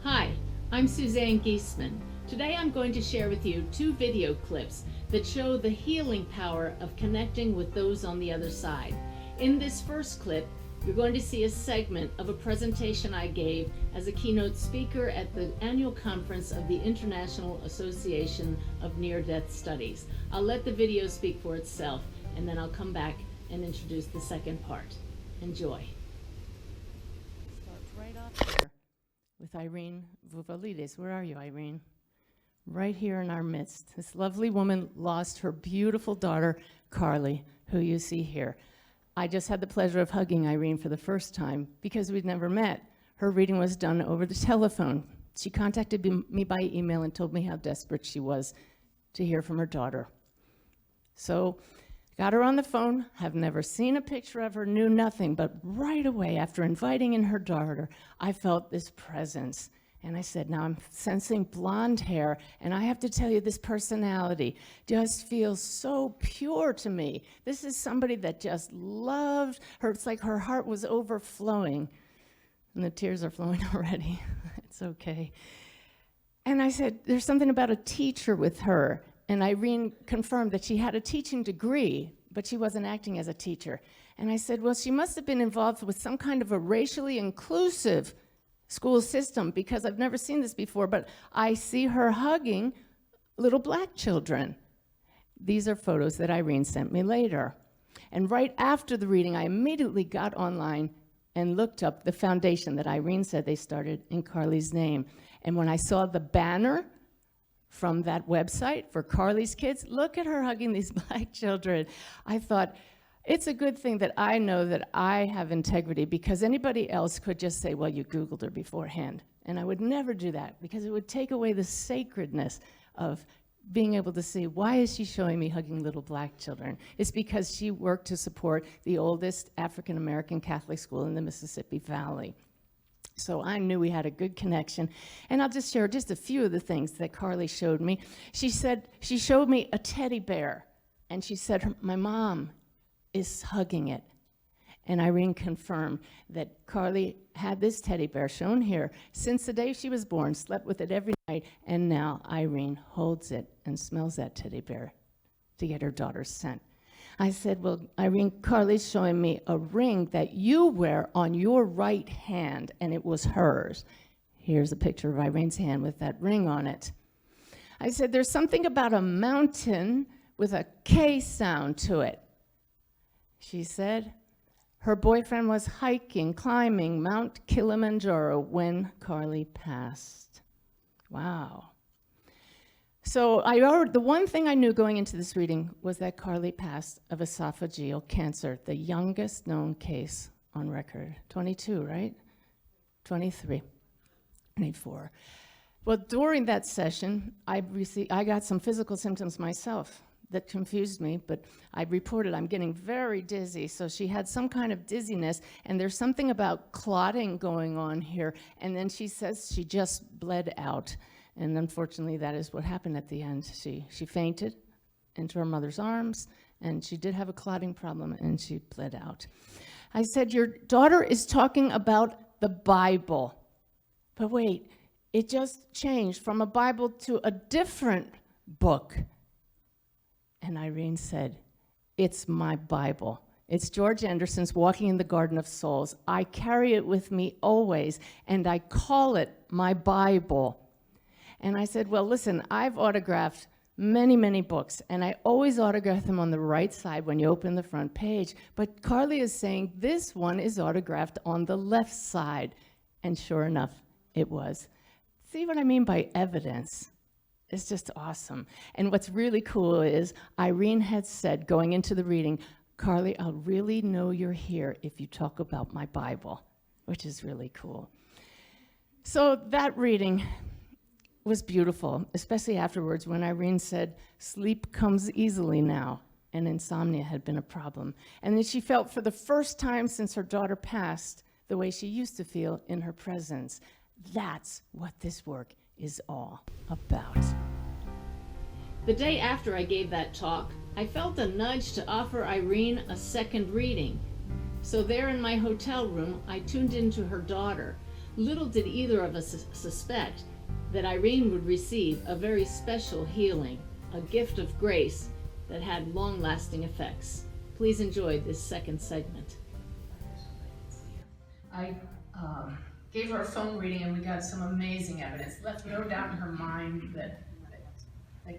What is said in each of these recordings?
Hi, I'm Suzanne Giesman. Today I'm going to share with you 2 video clips that show the healing power of connecting with those on the other side. In this first clip, you're going to see a segment of a presentation I gave as a keynote speaker at the annual conference of the International Association of Near-Death Studies. I'll let the video speak for itself, and then I'll come back and introduce the second part. Enjoy. Start right off here with Irene Vuvalides. Where are you, Irene? Right here in our midst. This lovely woman lost her beautiful daughter, Carly, who you see here. I just had the pleasure of hugging Irene for the first time because we'd never met. Her reading was done over the telephone. She contacted me by email and told me how desperate she was to hear from her daughter. So got her on the phone, have never seen a picture of her, knew nothing, but right away after inviting in her daughter, I felt this presence. And I said, now I'm sensing blonde hair, and I have to tell you, this personality just feels so pure to me. This is somebody that just loved her. It's like her heart was overflowing. And the tears are flowing already. It's okay. And I said, there's something about a teacher with her. And Irene confirmed that she had a teaching degree, but she wasn't acting as a teacher. And I said, well, she must have been involved with some kind of a racially inclusive school system, because I've never seen this before, but I see her hugging little black children. These are photos that Irene sent me later. And right after the reading, I immediately got online and looked up the foundation that Irene said they started in Carly's name. And when I saw the banner from that website for Carly's Kids, look at her hugging these black children. I thought, it's a good thing that I know that I have integrity, because anybody else could just say, well, you Googled her beforehand. And I would never do that, because it would take away the sacredness of being able to see, why is she showing me hugging little black children? It's because she worked to support the oldest African-American Catholic school in the Mississippi Valley. So I knew we had a good connection. And I'll just share just a few of the things that Carly showed me. She said, she showed me a teddy bear, and she said, my mom is hugging it. And Irene confirmed that Carly had this teddy bear shown here since the day she was born, slept with it every night, and now Irene holds it and smells that teddy bear to get her daughter's scent. I said, well, Irene, Carly's showing me a ring that you wear on your right hand, and it was hers. Here's a picture of Irene's hand with that ring on it. I said, there's something about a mountain with a K sound to it. She said her boyfriend was climbing Mount Kilimanjaro when Carly passed. Wow. So the one thing I knew going into this reading was that Carly passed of esophageal cancer, the youngest known case on record. 22, right? 23, 24. Well, during that session, I got some physical symptoms myself that confused me, but I reported I'm getting very dizzy. So she had some kind of dizziness, and there's something about clotting going on here. And then she says she just bled out. And unfortunately, that is what happened at the end. She fainted into her mother's arms, and she did have a clotting problem, and she bled out. I said, your daughter is talking about the Bible. But wait, it just changed from a Bible to a different book. And Irene said, it's my Bible. It's George Anderson's Walking in the Garden of Souls. I carry it with me always, and I call it my Bible. And I said, well, listen, I've autographed many, many books, and I always autograph them on the right side when you open the front page. But Carly is saying this one is autographed on the left side. And sure enough, it was. See what I mean by evidence? It's just awesome. And what's really cool is Irene had said going into the reading, Carly, I'll really know you're here if you talk about my Bible, which is really cool. So that reading was beautiful, especially afterwards when Irene said, sleep comes easily now, and insomnia had been a problem. And then she felt for the first time since her daughter passed the way she used to feel in her presence. That's what this work is all about. The day after I gave that talk, I felt a nudge to offer Irene a second reading. So there in my hotel room, I tuned into her daughter. Little did either of us suspect that Irene would receive a very special healing, a gift of grace that had long-lasting effects. Please enjoy this second segment. I gave her a phone reading and we got some amazing evidence. Left no doubt in her mind that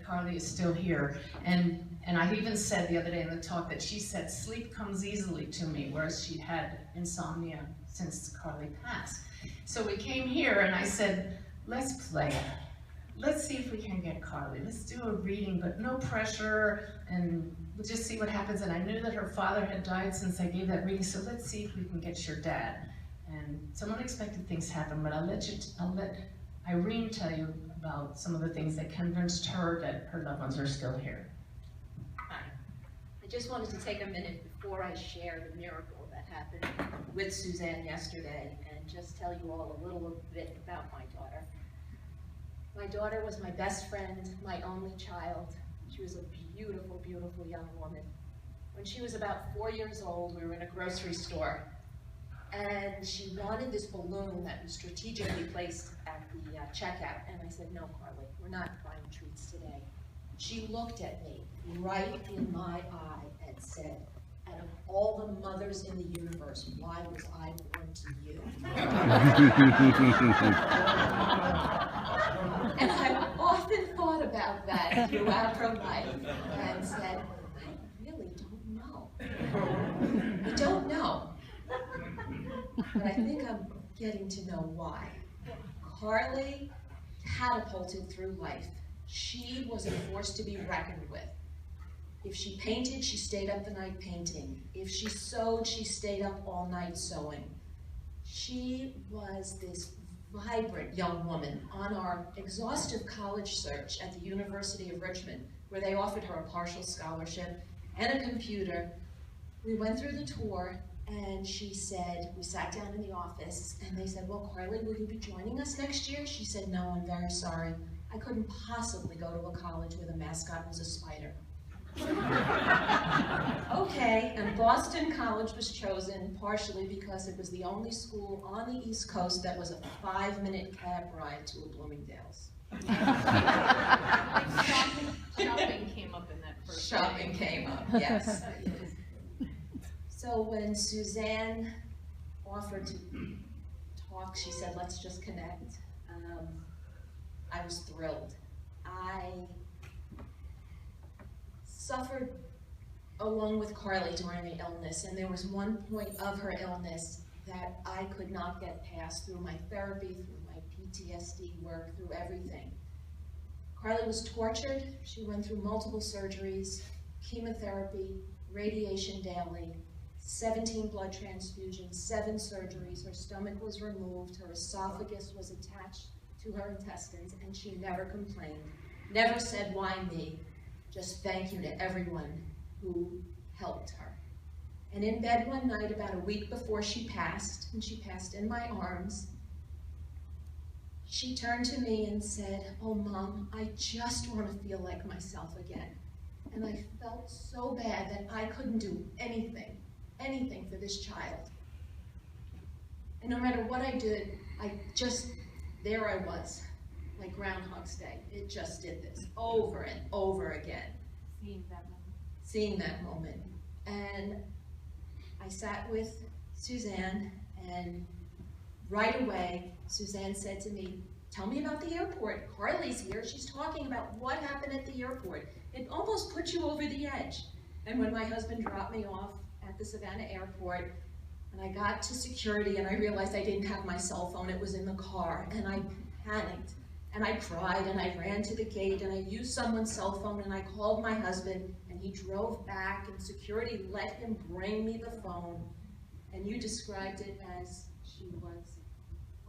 Carly is still here. And I even said the other day in the talk that she said sleep comes easily to me, whereas she'd had insomnia since Carly passed. So we came here and I said, let's play it. Let's see if we can get Carly. Let's do a reading, but no pressure, and we'll just see what happens. And I knew that her father had died since I gave that reading, so let's see if we can get your dad. And some unexpected things happened, but I'll let Irene tell you about some of the things that convinced her that her loved ones are still here. Hi. I just wanted to take a minute before I share the miracle that happened with Suzanne yesterday and just tell you all a little bit about my daughter. My daughter was my best friend, my only child. She was a beautiful, beautiful young woman. When she was about 4 years old, we were in a grocery store, and she wanted this balloon that was strategically placed at the checkout. And I said, no, Carly, we're not buying treats today. She looked at me right in my eye and said, out of all the mothers in the universe, why was I born to you? And I've often thought about that throughout her life and said, I really don't know. I don't know. But I think I'm getting to know why. Carly catapulted through life. She was a force to be reckoned with. If she painted, she stayed up the night painting. If she sewed, she stayed up all night sewing. She was this vibrant young woman on our exhaustive college search at the University of Richmond, where they offered her a partial scholarship and a computer. We went through the tour, and she said, we sat down in the office, and they said, well, Carly, will you be joining us next year? She said, no, I'm very sorry. I couldn't possibly go to a college where the mascot was a spider. Okay, and Boston College was chosen partially because it was the only school on the East Coast that was a 5-minute cab ride to a Bloomingdale's. Shopping came up in that first Shopping came up, yes. So when Suzanne offered to talk, she said, let's just connect. I was thrilled. I suffered along with Carly during the illness, and there was one point of her illness that I could not get past through my therapy, through my PTSD work, through everything. Carly was tortured. She went through multiple surgeries, chemotherapy, radiation daily, 17 blood transfusions, 7 surgeries. Her stomach was removed, her esophagus was attached to her intestines, and she never complained, never said, why me? Just thank you to everyone who helped her. And in bed one night, about a week before she passed, and she passed in my arms, she turned to me and said, oh, Mom, I just want to feel like myself again. And I felt so bad that I couldn't do anything for this child. And no matter what I did, there I was, like Groundhog's Day. It just did this over and over again. Seeing that moment. And I sat with Suzanne, and right away, Suzanne said to me, tell me about the airport. Carly's here. She's talking about what happened at the airport. It almost put you over the edge. And when my husband dropped me off at the Savannah airport, and I got to security and I realized I didn't have my cell phone, it was in the car, and I panicked, and I cried, and I ran to the gate, and I used someone's cell phone, and I called my husband, and he drove back, and security let him bring me the phone, and you described it as she was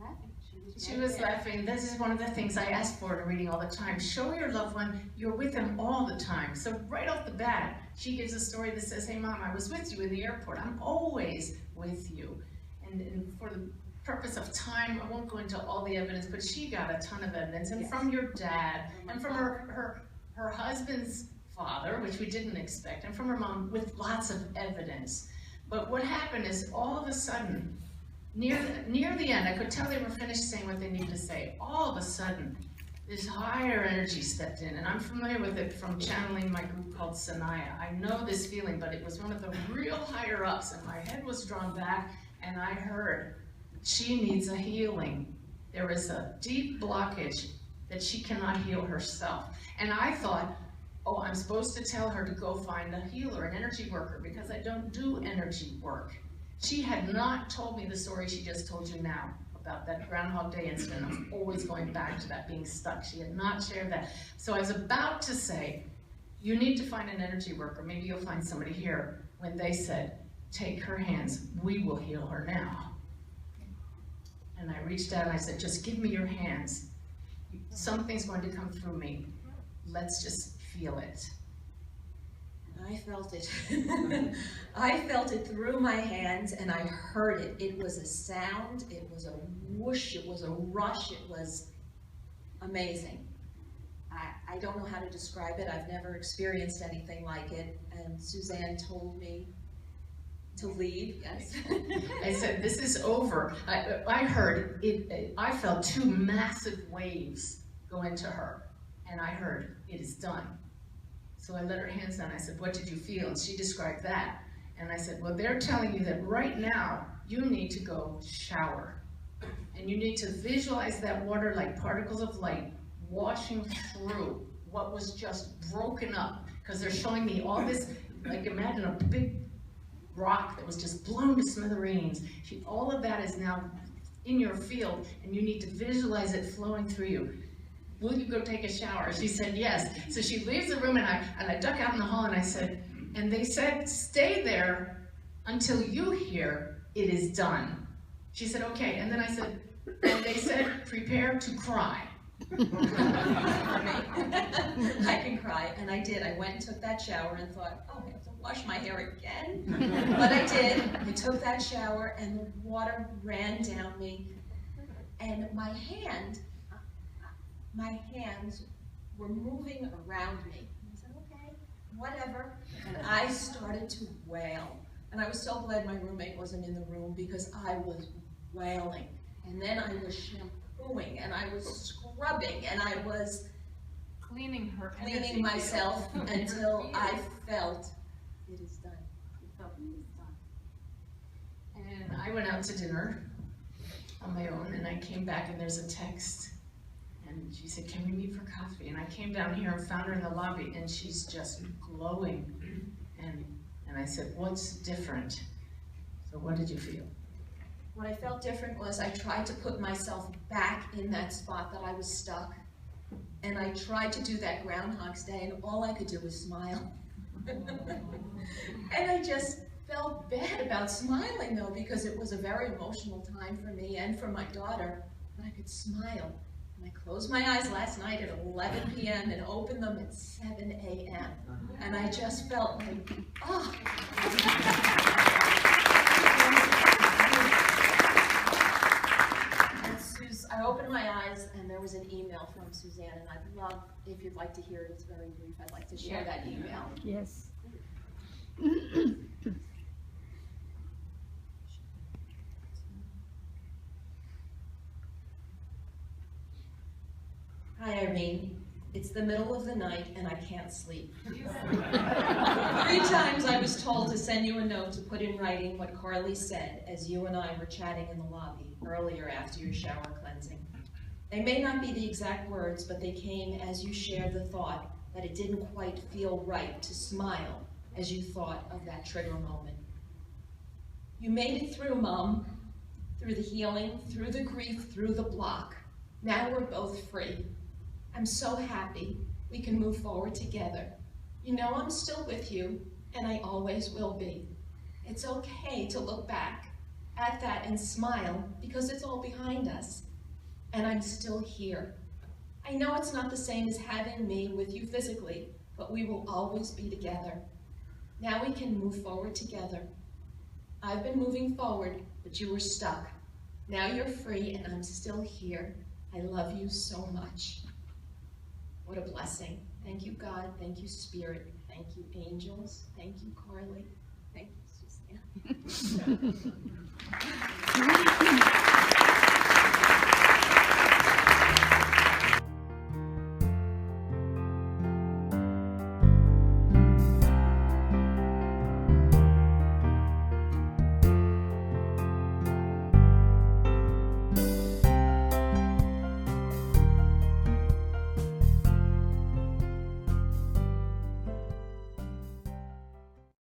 laughing. She was laughing. This is one of the things I ask for in a reading all the time. Show your loved one you're with them all the time. So right off the bat, she gives a story that says, hey, Mom, I was with you in the airport. I'm always with you. And for the purpose of time, I won't go into all the evidence, but she got a ton of evidence. And from your dad, and from her husband's father, which we didn't expect, and from her mom, with lots of evidence. But what happened is all of a sudden, near the end, I could tell they were finished saying what they needed to say. All of a sudden, this higher energy stepped in, and I'm familiar with it from channeling my group called Sanaya. I know this feeling, but it was one of the real higher ups, and my head was drawn back, and I heard, she needs a healing. There is a deep blockage that she cannot heal herself. And I thought, oh, I'm supposed to tell her to go find a healer, an energy worker, because I don't do energy work. She had not told me the story she just told you now about that Groundhog Day incident. I'm always going back to that being stuck. She had not shared that. So I was about to say, you need to find an energy worker. Maybe you'll find somebody here, when they said, take her hands. We will heal her now. And I reached out and I said, just give me your hands. Something's going to come through me. Let's just feel it. I felt it. I felt it through my hands, and I heard it. It was a sound, it was a whoosh, it was a rush, it was amazing. I don't know how to describe it. I've never experienced anything like it, and Suzanne told me to leave, yes. I said, this is over. I heard it. I felt two massive waves go into her, and I heard, it is done. So I let her hands down. I said, what did you feel? And she described that. And I said, well, they're telling you that right now you need to go shower. And you need to visualize that water like particles of light washing through what was just broken up. Because they're showing me all this, like imagine a big rock that was just blown to smithereens. All of that is now in your field, and you need to visualize it flowing through you. Will you go take a shower? She said yes. So she leaves the room, and I duck out in the hall, and I said, and they said, stay there until you hear it is done. She said, okay. And then I said, and they said, prepare to cry. I can cry, and I did. I went and took that shower and thought, oh, I have to wash my hair again. But I did. I took that shower, and the water ran down me, and my hands were moving around me. I said, okay, whatever. And I started to wail. And I was so glad my roommate wasn't in the room, because I was wailing. And then I was shampooing, and I was scrubbing, and I was cleaning myself until I felt it is done. You felt it is done. And I went out to dinner on my own, and I came back, and there's a text. And she said, can we meet for coffee? And I came down here and found her in the lobby, and she's just glowing. And I said, what's different? So what did you feel? What I felt different was I tried to put myself back in that spot that I was stuck. And I tried to do that Groundhog's Day, and all I could do was smile. And I just felt bad about smiling, though, because it was a very emotional time for me and for my daughter. But I could smile. And I closed my eyes last night at 11 p.m. and opened them at 7 a.m. And I just felt like, oh. I opened my eyes, and there was an email from Suzanne, and I'd love, if you'd like to hear it, it's very brief, I'd like to share that email. Yes. Hi, Irene. It's the middle of the night, and I can't sleep. 3 times I was told to send you a note to put in writing what Carly said as you and I were chatting in the lobby earlier after your shower cleansing. They may not be the exact words, but they came as you shared the thought that it didn't quite feel right to smile as you thought of that trigger moment. You made it through, Mom, through the healing, through the grief, through the block. Now we're both free. I'm so happy we can move forward together. You know I'm still with you, and I always will be. It's okay to look back at that and smile, because it's all behind us, and I'm still here. I know it's not the same as having me with you physically, but we will always be together. Now we can move forward together. I've been moving forward, but you were stuck. Now you're free, and I'm still here. I love you so much. What a blessing. Thank you, God. Thank you, Spirit. Thank you, angels. Thank you, Carly. Thank you, Suzanne.